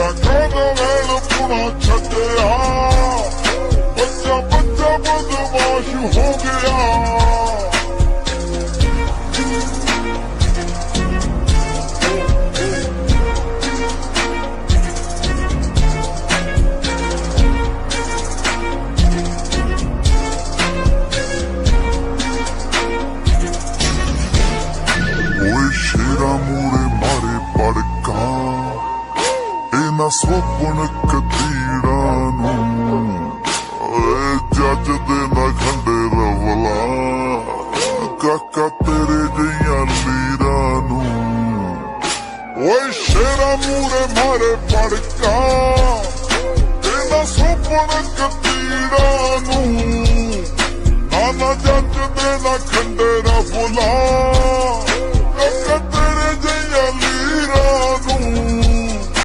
ਕਾਦਾ ਵੈਲ ਪੁਣਾ ਛੱਡਿਆ ਬੱਚਾ ਬੱਚਾ ਬਦਮਾਸ਼ ਹੋ ਗਿਆ शेरा मूरे मारे पड़का इना सोपन कतीड़ा जज दे ना खंडे रवला काका तेरे जिया लीरा शेरा मूरे मारे पड़का इना सोपन कतीड़ा नाना जज दे ना खंडे रवला